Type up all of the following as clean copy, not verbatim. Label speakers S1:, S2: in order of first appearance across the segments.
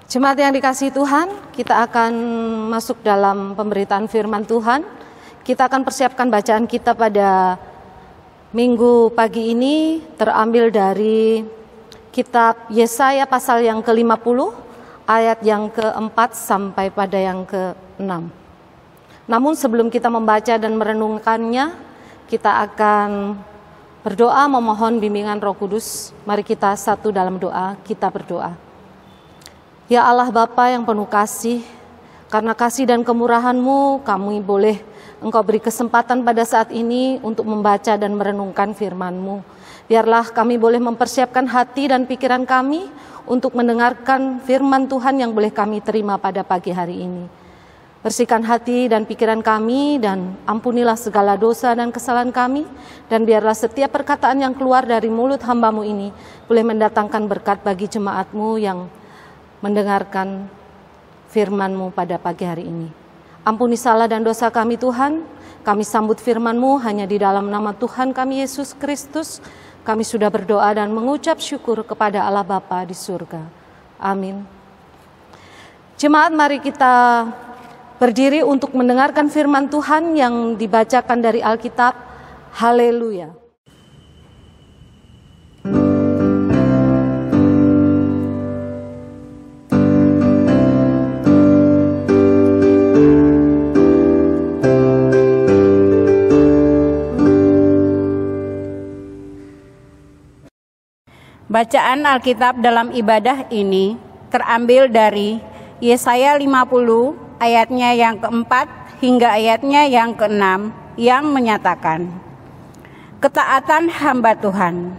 S1: Jemaat yang dikasihi Tuhan, kita akan masuk dalam pemberitaan firman Tuhan. Kita akan persiapkan bacaan kita pada minggu pagi ini terambil dari kitab Yesaya pasal yang ke-50, ayat yang ke-4 sampai pada yang ke-6. Namun sebelum kita membaca dan merenungkannya, kita akan berdoa memohon bimbingan Roh Kudus. Mari kita satu dalam doa, kita berdoa. Ya Allah Bapa yang penuh kasih, karena kasih dan kemurahan-Mu, kami boleh Engkau beri kesempatan pada saat ini untuk membaca dan merenungkan firman-Mu. Biarlah kami boleh mempersiapkan hati dan pikiran kami untuk mendengarkan firman Tuhan yang boleh kami terima pada pagi hari ini. Bersihkan hati dan pikiran kami dan ampunilah segala dosa dan kesalahan kami. Dan biarlah setiap perkataan yang keluar dari mulut hamba-Mu ini boleh mendatangkan berkat bagi jemaat-Mu yang mendengarkan firman-Mu pada pagi hari ini. Ampuni salah dan dosa kami Tuhan, kami sambut firman-Mu hanya di dalam nama Tuhan kami Yesus Kristus. Kami sudah berdoa dan mengucap syukur kepada Allah Bapa di surga. Amin. Jemaat, mari kita berdiri untuk mendengarkan firman Tuhan yang dibacakan dari Alkitab. Haleluya.
S2: Bacaan Alkitab dalam ibadah ini terambil dari Yesaya 50 ayatnya yang ke-4 hingga ayatnya yang ke-6 yang menyatakan, ketaatan hamba Tuhan.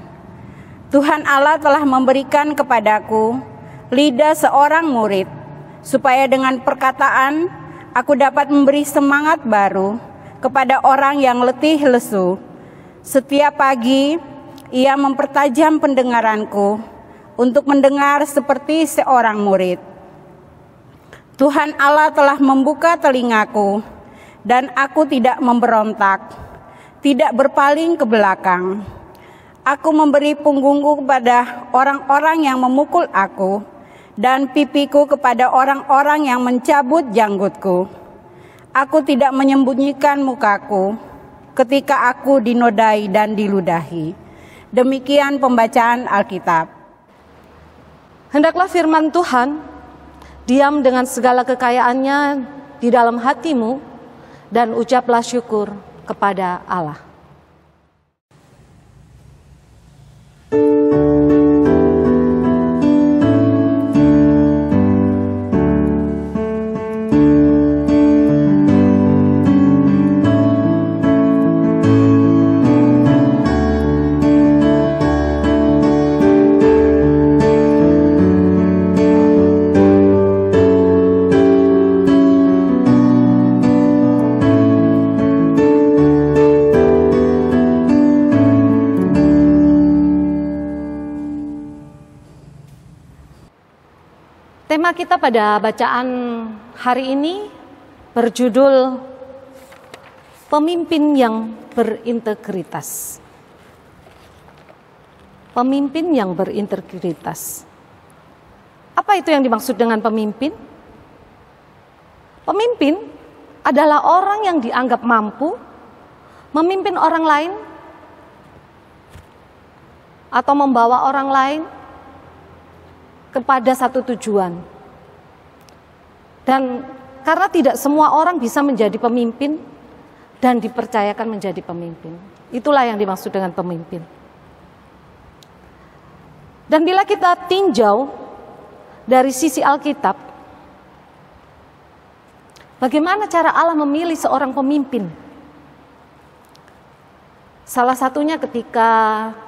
S2: Tuhan Allah telah memberikan kepadaku lidah seorang murid, supaya dengan perkataan aku dapat memberi semangat baru kepada orang yang letih lesu. Setiap pagi ia mempertajam pendengaranku untuk mendengar seperti seorang murid. Tuhan Allah telah membuka telingaku dan aku tidak memberontak, tidak berpaling ke belakang. Aku memberi punggungku kepada orang-orang yang memukul aku dan pipiku kepada orang-orang yang mencabut janggutku. Aku tidak menyembunyikan mukaku ketika aku dinodai dan diludahi. Demikian pembacaan Alkitab.
S1: Hendaklah firman Tuhan diam dengan segala kekayaannya di dalam hatimu dan ucaplah syukur kepada Allah. Tema kita pada bacaan hari ini berjudul Pemimpin yang berintegritas. Pemimpin yang berintegritas. Apa itu yang dimaksud dengan pemimpin? Pemimpin adalah orang yang dianggap mampu memimpin orang lain atau membawa orang lain kepada satu tujuan. Dan karena tidak semua orang bisa menjadi pemimpin dan dipercayakan menjadi pemimpin. Itulah yang dimaksud dengan pemimpin. Dan bila kita tinjau dari sisi Alkitab, bagaimana cara Allah memilih seorang pemimpin? Salah satunya ketika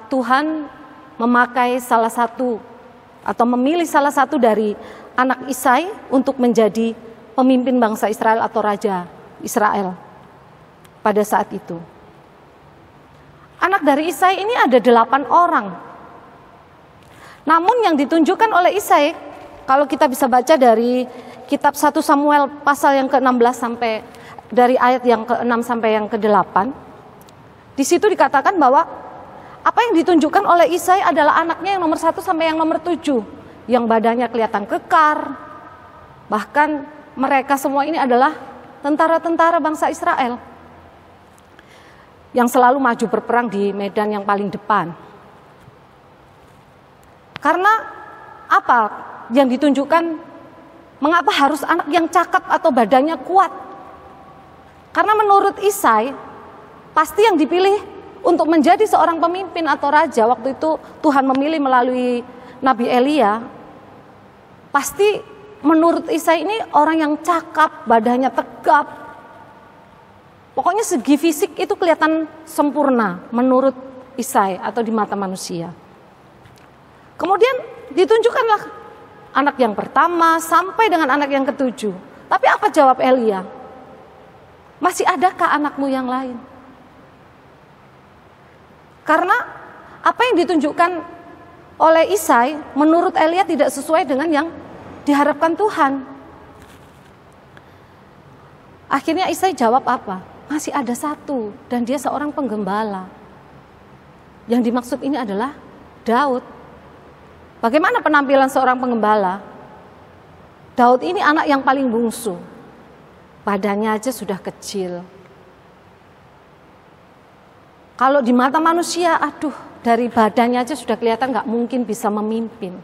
S1: Tuhan memakai salah satu atau memilih salah satu dari anak Isai untuk menjadi pemimpin bangsa Israel atau raja Israel pada saat itu. Anak dari Isai ini ada 8 orang. Namun yang ditunjukkan oleh Isai, kalau kita bisa baca dari kitab 1 Samuel pasal yang ke-16 sampai dari ayat yang ke-6 sampai yang ke-8, di situ dikatakan bahwa apa yang ditunjukkan oleh Isai adalah anaknya yang nomor 1 sampai yang nomor 7, yang badannya kelihatan kekar, Bahkan mereka semua ini adalah tentara-tentara bangsa Israel yang selalu maju berperang di medan yang paling depan. Karena apa yang ditunjukkan, mengapa harus anak yang cakap atau badannya kuat? Karena menurut Isai, pasti yang dipilih untuk menjadi seorang pemimpin atau raja, waktu itu Tuhan memilih melalui Nabi Elia, pasti menurut Isai ini orang yang cakap, badannya tegap. Pokoknya segi fisik itu kelihatan sempurna menurut Isai atau di mata manusia. Kemudian ditunjukkanlah anak yang pertama sampai dengan anak yang ketujuh. Tapi apa jawab Elia? Masih adakah anakmu yang lain? Karena apa yang ditunjukkan oleh Isai menurut Elia tidak sesuai dengan yang diharapkan Tuhan. Akhirnya Isai jawab apa? Masih ada satu, dan dia seorang penggembala. Yang dimaksud ini adalah Daud. Bagaimana penampilan seorang penggembala? Daud ini anak yang paling bungsu. Badannya aja sudah kecil. Kalau di mata manusia, aduh, dari badannya aja sudah kelihatan gak mungkin bisa memimpin.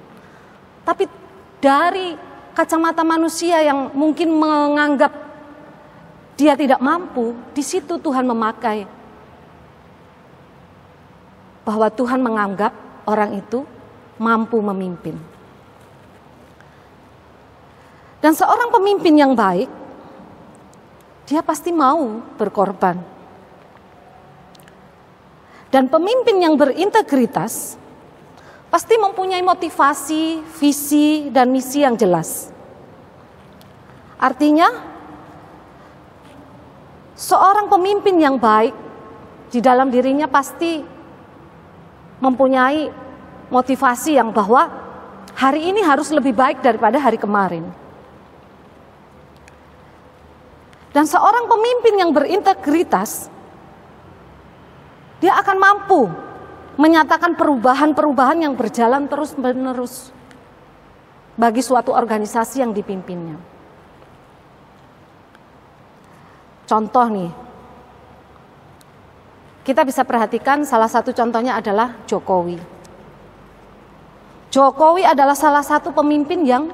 S1: Tapi dari kacamata manusia yang mungkin menganggap dia tidak mampu, di situ Tuhan memakai. Bahwa Tuhan menganggap orang itu mampu memimpin. Dan seorang pemimpin yang baik, dia pasti mau berkorban. Dan pemimpin yang berintegritas pasti mempunyai motivasi, visi, dan misi yang jelas. Artinya, seorang pemimpin yang baik di dalam dirinya pasti mempunyai motivasi yang bahwa hari ini harus lebih baik daripada hari kemarin. Dan seorang pemimpin yang berintegritas, dia akan mampu menyatakan perubahan-perubahan yang berjalan terus-menerus bagi suatu organisasi yang dipimpinnya. Contoh nih, kita bisa perhatikan salah satu contohnya adalah Jokowi. Jokowi adalah salah satu pemimpin yang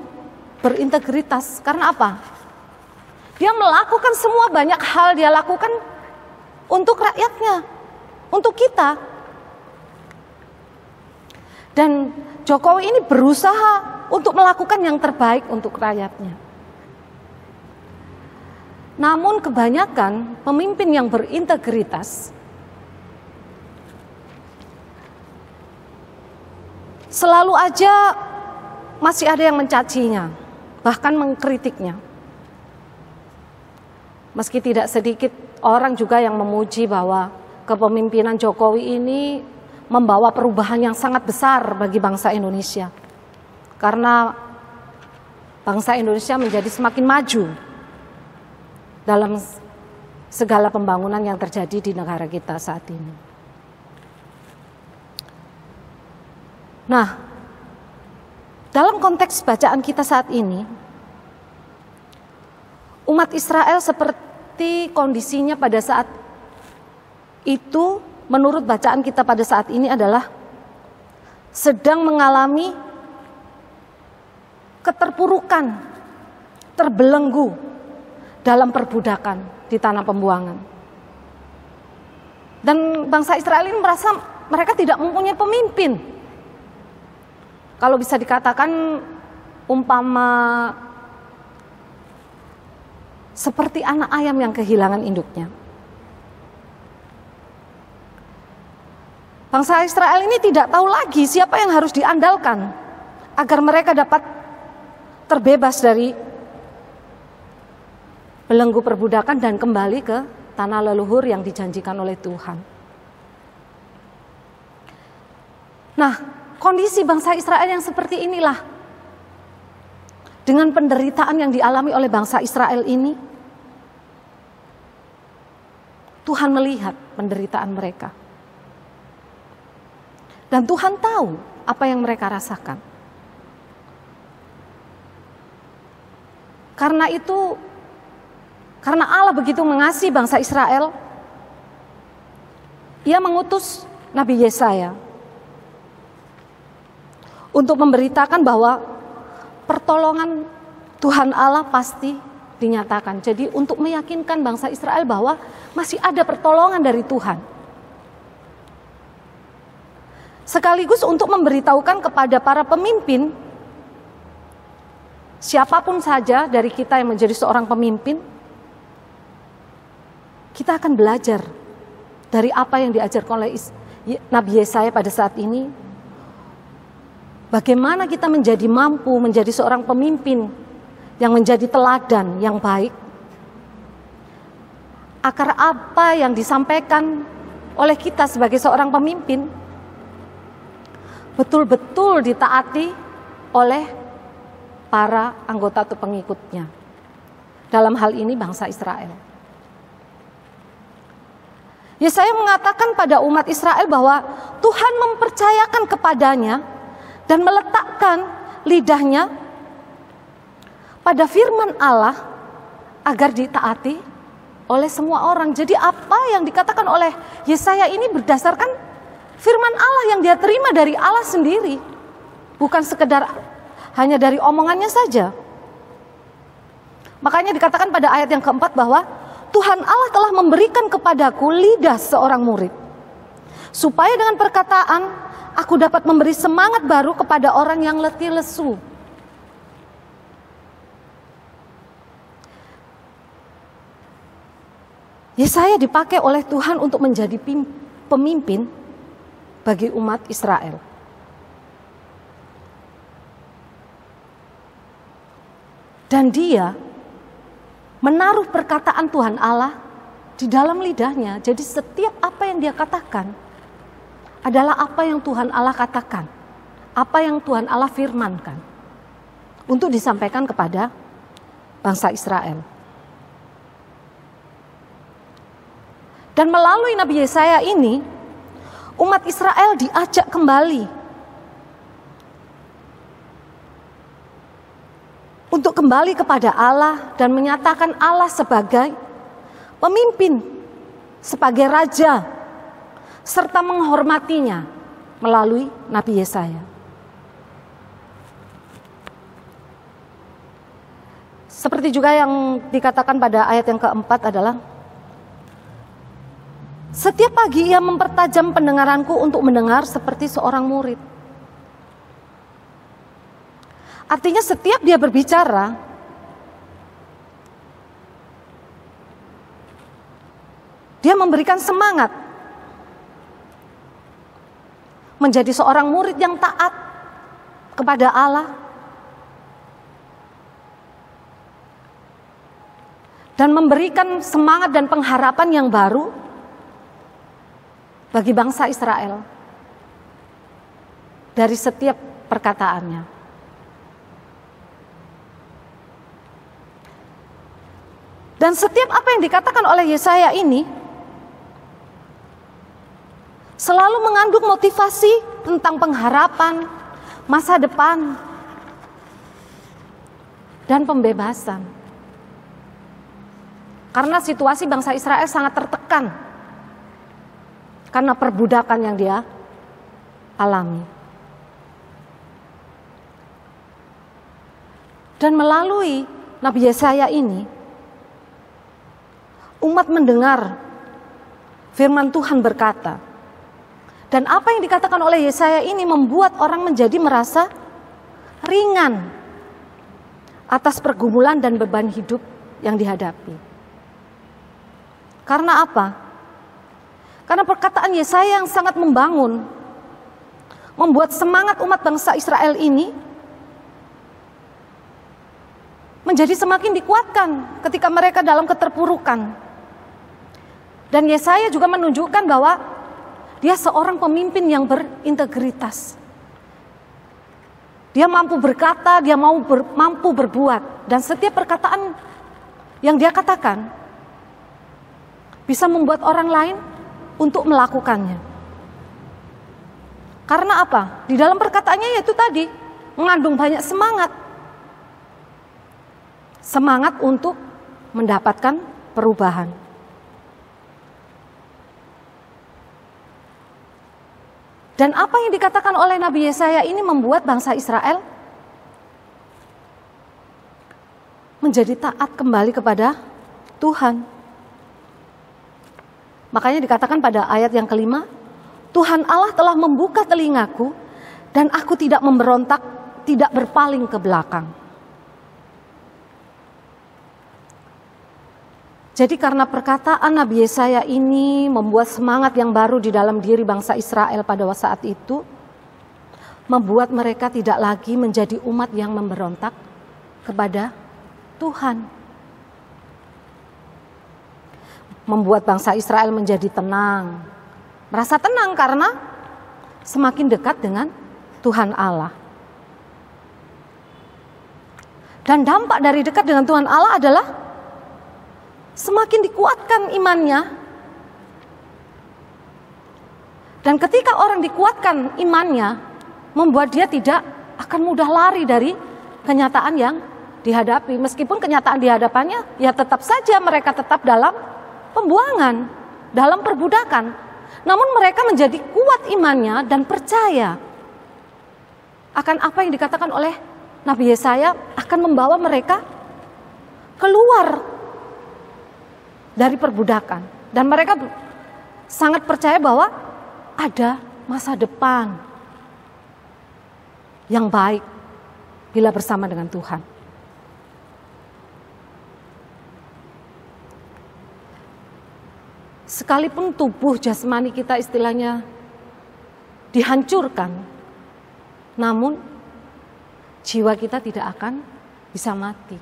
S1: berintegritas. Karena apa? Dia melakukan semua banyak hal dia lakukan untuk rakyatnya, untuk kita. Dan Jokowi ini berusaha untuk melakukan yang terbaik untuk rakyatnya. Namun kebanyakan pemimpin yang berintegritas selalu aja masih ada yang mencacinya, bahkan mengkritiknya. Meski tidak sedikit orang juga yang memuji bahwa kepemimpinan Jokowi ini membawa perubahan yang sangat besar bagi bangsa Indonesia. Karena bangsa Indonesia menjadi semakin maju dalam segala pembangunan yang terjadi di negara kita saat ini. Nah, dalam konteks bacaan kita saat ini, umat Israel seperti kondisinya pada saat itu, menurut bacaan kita pada saat ini adalah sedang mengalami keterpurukan, terbelenggu dalam perbudakan di tanah pembuangan. Dan bangsa Israel ini merasa mereka tidak mempunyai pemimpin. Kalau bisa dikatakan umpama seperti anak ayam yang kehilangan induknya. Bangsa Israel ini tidak tahu lagi siapa yang harus diandalkan agar mereka dapat terbebas dari belenggu perbudakan dan kembali ke tanah leluhur yang dijanjikan oleh Tuhan. Nah, kondisi bangsa Israel yang seperti inilah, dengan penderitaan yang dialami oleh bangsa Israel ini, Tuhan melihat penderitaan mereka. Dan Tuhan tahu apa yang mereka rasakan. Karena itu, karena Allah begitu mengasihi bangsa Israel, Ia mengutus Nabi Yesaya untuk memberitakan bahwa pertolongan Tuhan Allah pasti dinyatakan. Jadi untuk meyakinkan bangsa Israel bahwa masih ada pertolongan dari Tuhan. Sekaligus untuk memberitahukan kepada para pemimpin, siapapun saja dari kita yang menjadi seorang pemimpin, kita akan belajar dari apa yang diajarkan oleh Nabi Yesaya pada saat ini. Bagaimana kita menjadi mampu menjadi seorang pemimpin yang menjadi teladan yang baik. Agar apa yang disampaikan oleh kita sebagai seorang pemimpin betul-betul ditaati oleh para anggota atau pengikutnya. Dalam hal ini bangsa Israel. Yesaya mengatakan pada umat Israel bahwa Tuhan mempercayakan kepadanya dan meletakkan lidahnya pada firman Allah agar ditaati oleh semua orang. Jadi apa yang dikatakan oleh Yesaya ini berdasarkan firman Allah yang dia terima dari Allah sendiri. Bukan sekedar hanya dari omongannya saja. Makanya dikatakan pada ayat yang keempat bahwa Tuhan Allah telah memberikan kepadaku lidah seorang murid, supaya dengan perkataan aku dapat memberi semangat baru kepada orang yang letih lesu. Yesaya dipakai oleh Tuhan untuk menjadi pemimpin bagi umat Israel. Dan dia menaruh perkataan Tuhan Allah di dalam lidahnya. Jadi setiap apa yang dia katakan adalah apa yang Tuhan Allah katakan, apa yang Tuhan Allah firmankan untuk disampaikan kepada bangsa Israel. Dan melalui Nabi Yesaya ini, umat Israel diajak kembali untuk kembali kepada Allah dan menyatakan Allah sebagai pemimpin, sebagai raja, serta menghormatinya melalui Nabi Yesaya. Seperti juga yang dikatakan pada ayat yang keempat adalah, setiap pagi ia mempertajam pendengaranku untuk mendengar seperti seorang murid. Artinya setiap dia berbicara, dia memberikan semangat menjadi seorang murid yang taat kepada Allah dan memberikan semangat dan pengharapan yang baru bagi bangsa Israel dari setiap perkataannya. Dan setiap apa yang dikatakan oleh Yesaya ini selalu mengandung motivasi tentang pengharapan, masa depan, dan pembebasan. Karena situasi bangsa Israel sangat tertekan karena perbudakan yang dia alami. Dan melalui Nabi Yesaya ini, umat mendengar firman Tuhan berkata, dan apa yang dikatakan oleh Yesaya ini membuat orang menjadi merasa ringan atas pergumulan dan beban hidup yang dihadapi. Karena apa? Karena perkataan Yesaya yang sangat membangun, membuat semangat umat bangsa Israel ini menjadi semakin dikuatkan ketika mereka dalam keterpurukan. Dan Yesaya juga menunjukkan bahwa dia seorang pemimpin yang berintegritas. Dia mampu berkata, dia mampu berbuat. Dan setiap perkataan yang dia katakan bisa membuat orang lain untuk melakukannya. Karena apa? Di dalam perkataannya yaitu tadi mengandung banyak semangat. semangat untuk mendapatkan perubahan. Dan apa yang dikatakan oleh Nabi Yesaya ini membuat bangsa Israel menjadi taat kembali kepada Tuhan. Makanya dikatakan pada ayat yang kelima, Tuhan Allah telah membuka telingaku dan aku tidak memberontak, tidak berpaling ke belakang. Jadi karena perkataan Nabi Yesaya ini membuat semangat yang baru di dalam diri bangsa Israel pada saat itu, membuat mereka tidak lagi menjadi umat yang memberontak kepada Tuhan. Membuat bangsa Israel menjadi tenang, merasa tenang karena semakin dekat dengan Tuhan Allah. Dan dampak dari dekat dengan Tuhan Allah adalah semakin dikuatkan imannya. Dan ketika orang dikuatkan imannya, membuat dia tidak akan mudah lari dari kenyataan yang dihadapi. Meskipun kenyataan di hadapannya, ya tetap saja mereka tetap dalam pembuangan, dalam perbudakan. Namun mereka menjadi kuat imannya dan percaya akan apa yang dikatakan oleh Nabi Yesaya akan membawa mereka keluar dari perbudakan. Dan mereka sangat percaya bahwa ada masa depan yang baik bila bersama dengan Tuhan. Sekalipun tubuh jasmani kita istilahnya dihancurkan, namun jiwa kita tidak akan bisa mati.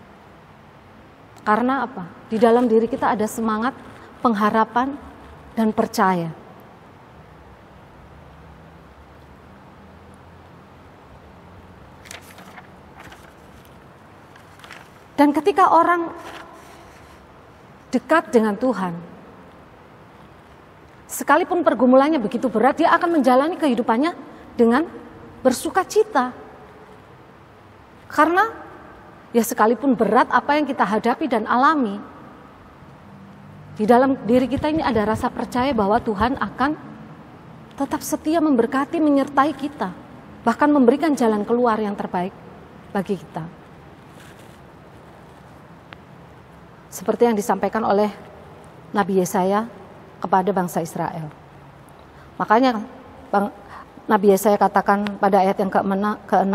S1: Karena apa? Di dalam diri kita ada semangat, pengharapan, dan percaya. Dan ketika orang dekat dengan Tuhan, sekalipun pergumulannya begitu berat, dia akan menjalani kehidupannya dengan bersuka cita. Karena ya sekalipun berat apa yang kita hadapi dan alami, di dalam diri kita ini ada rasa percaya bahwa Tuhan akan tetap setia memberkati, menyertai kita, bahkan memberikan jalan keluar yang terbaik bagi kita. Seperti yang disampaikan oleh Nabi Yesaya kepada bangsa Israel. Makanya Nabi Yesaya katakan pada ayat yang ke-6,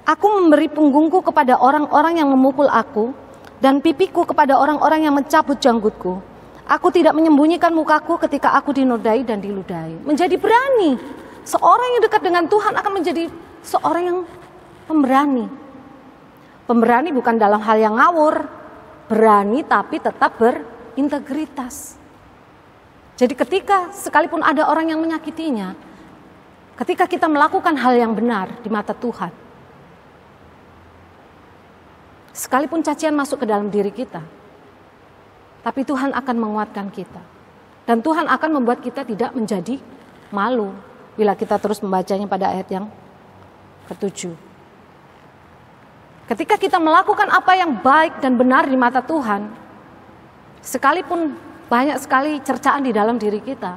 S1: aku memberi punggungku kepada orang-orang yang memukul aku, dan pipiku kepada orang-orang yang mencabut janggutku. Aku tidak menyembunyikan mukaku ketika aku dinodai dan diludahi. Menjadi berani. Seorang yang dekat dengan Tuhan akan menjadi seorang yang pemberani. Pemberani bukan dalam hal yang ngawur. Berani tapi tetap berintegritas. Jadi ketika sekalipun ada orang yang menyakitinya, ketika kita melakukan hal yang benar di mata Tuhan, sekalipun cacian masuk ke dalam diri kita, tapi Tuhan akan menguatkan kita. Dan Tuhan akan membuat kita tidak menjadi malu bila kita terus membacanya pada ayat yang ke-7. Ketika kita melakukan apa yang baik dan benar di mata Tuhan, sekalipun banyak sekali cercaan di dalam diri kita,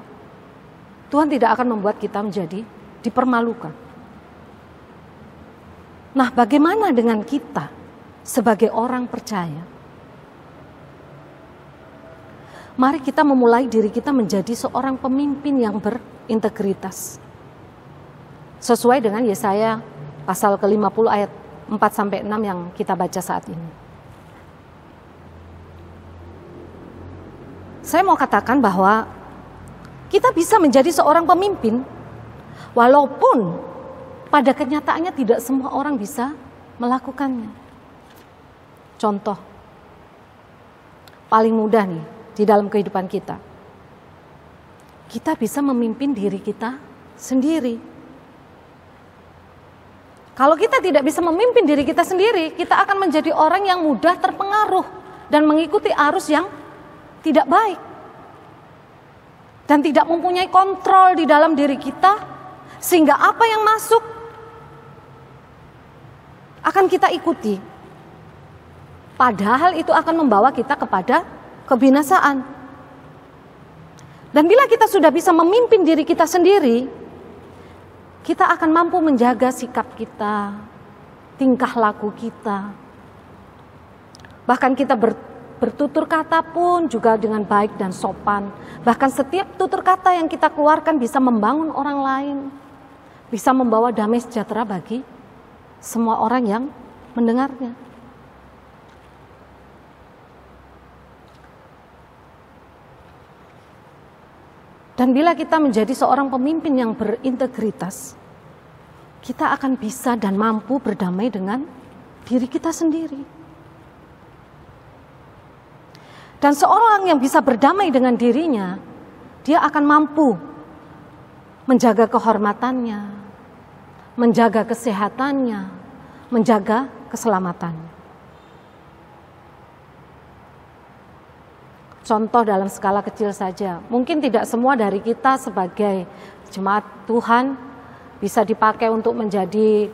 S1: Tuhan tidak akan membuat kita menjadi dipermalukan. Nah, bagaimana dengan kita sebagai orang percaya? Mari kita memulai diri kita menjadi seorang pemimpin yang berintegritas. Sesuai dengan Yesaya pasal ke-50 ayat 4-6 yang kita baca saat ini. Saya mau katakan bahwa kita bisa menjadi seorang pemimpin walaupun pada kenyataannya tidak semua orang bisa melakukannya. Contoh paling mudah nih di dalam kehidupan kita. Kita bisa memimpin diri kita sendiri. Kalau kita tidak bisa memimpin diri kita sendiri, kita akan menjadi orang yang mudah terpengaruh dan mengikuti arus yang tidak baik. Dan tidak mempunyai kontrol di dalam diri kita, sehingga apa yang masuk akan kita ikuti. Padahal itu akan membawa kita kepada kebinasaan. Dan bila kita sudah bisa memimpin diri kita sendiri, kita akan mampu menjaga sikap kita, tingkah laku kita. Bahkan kita bertutur kata pun juga dengan baik dan sopan. Bahkan setiap tutur kata yang kita keluarkan bisa membangun orang lain, bisa membawa damai sejahtera bagi semua orang yang mendengarnya. Dan bila kita menjadi seorang pemimpin yang berintegritas, kita akan bisa dan mampu berdamai dengan diri kita sendiri. Dan seorang yang bisa berdamai dengan dirinya, dia akan mampu menjaga kehormatannya, menjaga kesehatannya, menjaga keselamatannya. Contoh dalam skala kecil saja, mungkin tidak semua dari kita sebagai jemaat Tuhan bisa dipakai untuk menjadi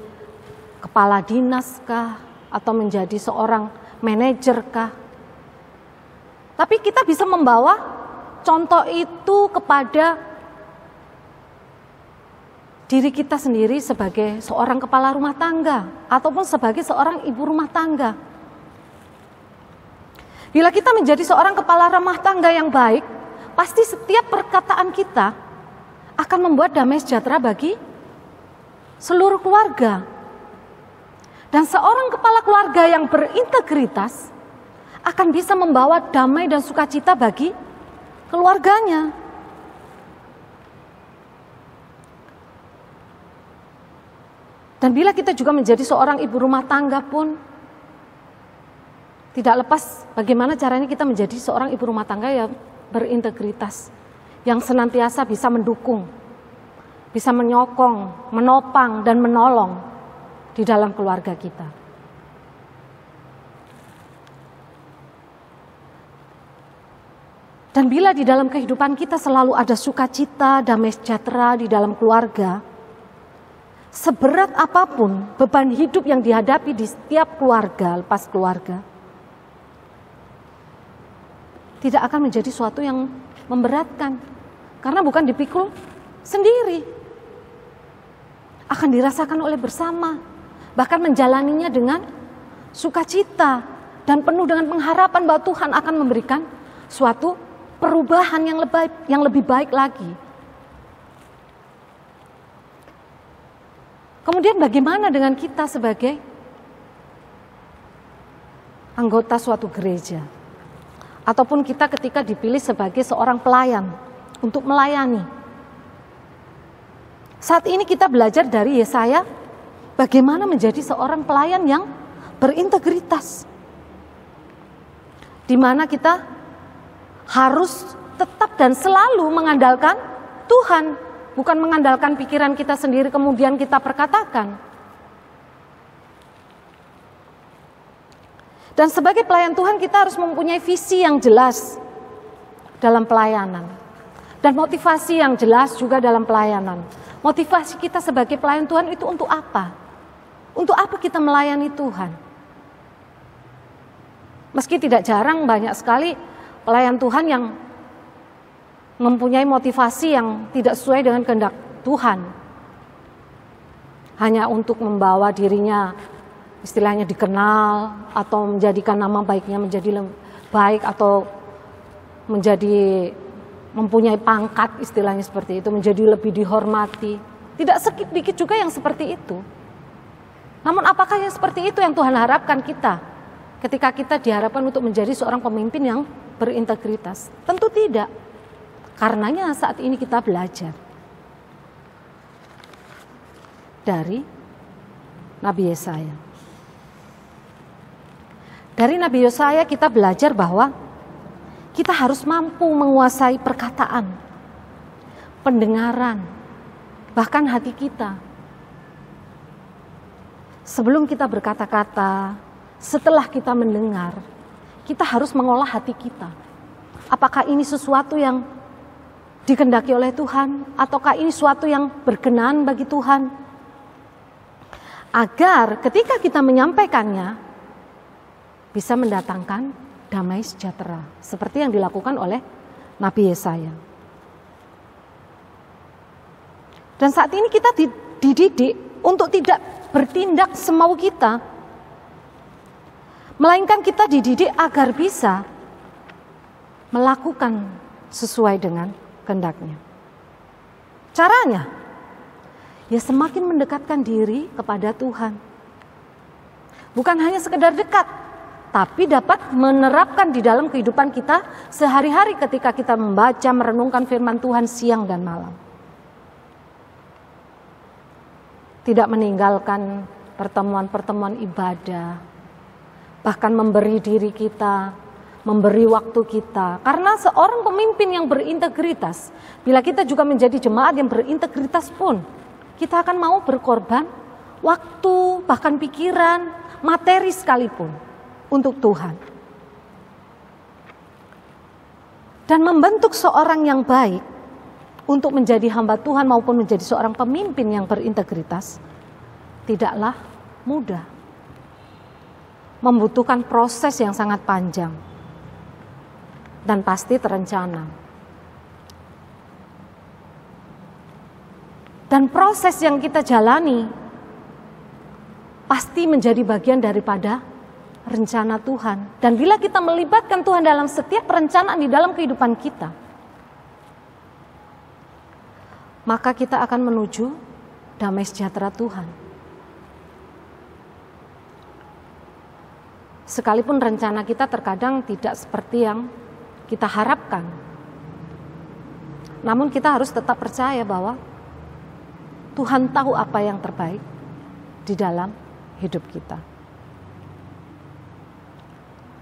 S1: kepala dinas kah, atau menjadi seorang manajer kah. Tapi kita bisa membawa contoh itu kepada diri kita sendiri sebagai seorang kepala rumah tangga, ataupun sebagai seorang ibu rumah tangga. Bila kita menjadi seorang kepala rumah tangga yang baik, pasti setiap perkataan kita akan membuat damai sejahtera bagi seluruh keluarga. Dan seorang kepala keluarga yang berintegritas akan bisa membawa damai dan sukacita bagi keluarganya. Dan bila kita juga menjadi seorang ibu rumah tangga pun, tidak lepas bagaimana caranya kita menjadi seorang ibu rumah tangga yang berintegritas, yang senantiasa bisa mendukung, bisa menyokong, menopang, dan menolong di dalam keluarga kita. Dan bila di dalam kehidupan kita selalu ada sukacita, damai sejahtera di dalam keluarga, seberat apapun beban hidup yang dihadapi di setiap keluarga, lepas keluarga, tidak akan menjadi suatu yang memberatkan. Karena bukan dipikul sendiri, akan dirasakan oleh bersama. Bahkan menjalaninya dengan sukacita dan penuh dengan pengharapan bahwa Tuhan akan memberikan suatu perubahan yang lebih baik lagi. Kemudian bagaimana dengan kita sebagai anggota suatu gereja? Ataupun kita ketika dipilih sebagai seorang pelayan untuk melayani. Saat ini kita belajar dari Yesaya bagaimana menjadi seorang pelayan yang berintegritas. Di mana kita harus tetap dan selalu mengandalkan Tuhan, bukan mengandalkan pikiran kita sendiri kemudian kita perkatakan. Dan sebagai pelayan Tuhan kita harus mempunyai visi yang jelas dalam pelayanan. Dan motivasi yang jelas juga dalam pelayanan. Motivasi kita sebagai pelayan Tuhan itu untuk apa? Untuk apa kita melayani Tuhan? Meski tidak jarang banyak sekali pelayan Tuhan yang mempunyai motivasi yang tidak sesuai dengan kehendak Tuhan. Hanya untuk membawa dirinya istilahnya dikenal, atau menjadikan nama baiknya menjadi baik, atau menjadi mempunyai pangkat, istilahnya seperti itu, menjadi lebih dihormati. Tidak sedikit juga yang seperti itu. Namun apakah yang seperti itu yang Tuhan harapkan kita ketika kita diharapkan untuk menjadi seorang pemimpin yang berintegritas? Tentu tidak. Karenanya saat ini kita belajar dari Nabi Yesaya. Dari Nabi Yesaya kita belajar bahwa kita harus mampu menguasai perkataan, pendengaran, bahkan hati kita. Sebelum kita berkata-kata, setelah kita mendengar, kita harus mengolah hati kita. Apakah ini sesuatu yang dikehendaki oleh Tuhan, ataukah ini sesuatu yang berkenan bagi Tuhan? Agar ketika kita menyampaikannya, bisa mendatangkan damai sejahtera, seperti yang dilakukan oleh Nabi Yesaya. Dan saat ini kita dididik untuk tidak bertindak semau kita, melainkan kita dididik agar bisa melakukan sesuai dengan kehendak-Nya. Caranya, ya semakin mendekatkan diri kepada Tuhan. Bukan hanya sekedar dekat, tapi dapat menerapkan di dalam kehidupan kita sehari-hari ketika kita membaca, merenungkan firman Tuhan siang dan malam. Tidak meninggalkan pertemuan-pertemuan ibadah, bahkan memberi diri kita, memberi waktu kita. Karena seorang pemimpin yang berintegritas, bila kita juga menjadi jemaat yang berintegritas pun, kita akan mau berkorban waktu, bahkan pikiran, materi sekalipun untuk Tuhan. Dan membentuk seorang yang baik untuk menjadi hamba Tuhan maupun menjadi seorang pemimpin yang berintegritas tidaklah mudah. Membutuhkan proses yang sangat panjang dan pasti terencana. Dan proses yang kita jalani pasti menjadi bagian daripada rencana Tuhan. Dan bila kita melibatkan Tuhan dalam setiap perencanaan di dalam kehidupan kita, maka kita akan menuju damai sejahtera Tuhan. Sekalipun rencana kita terkadang tidak seperti yang kita harapkan, namun kita harus tetap percaya bahwa Tuhan tahu apa yang terbaik di dalam hidup kita.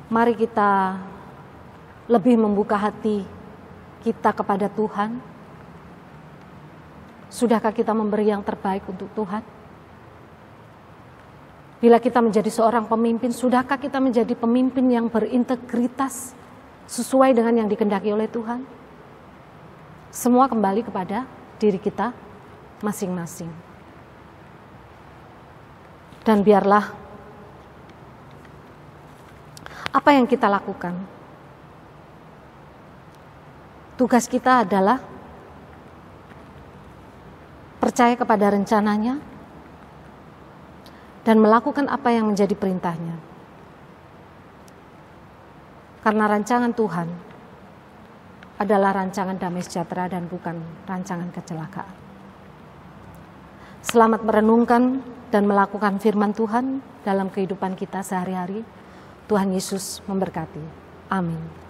S1: Mari kita lebih membuka hati kita kepada Tuhan. Sudahkah kita memberi yang terbaik untuk Tuhan? Bila kita menjadi seorang pemimpin, sudahkah kita menjadi pemimpin yang berintegritas sesuai dengan yang dikehendaki oleh Tuhan? Semua kembali kepada diri kita masing-masing. Dan biarlah apa yang kita lakukan, tugas kita adalah percaya kepada rencananya dan melakukan apa yang menjadi perintahnya. Karena rancangan Tuhan adalah rancangan damai sejahtera dan bukan rancangan kecelakaan. Selamat merenungkan dan melakukan firman Tuhan dalam kehidupan kita sehari-hari. Tuhan Yesus memberkati. Amin.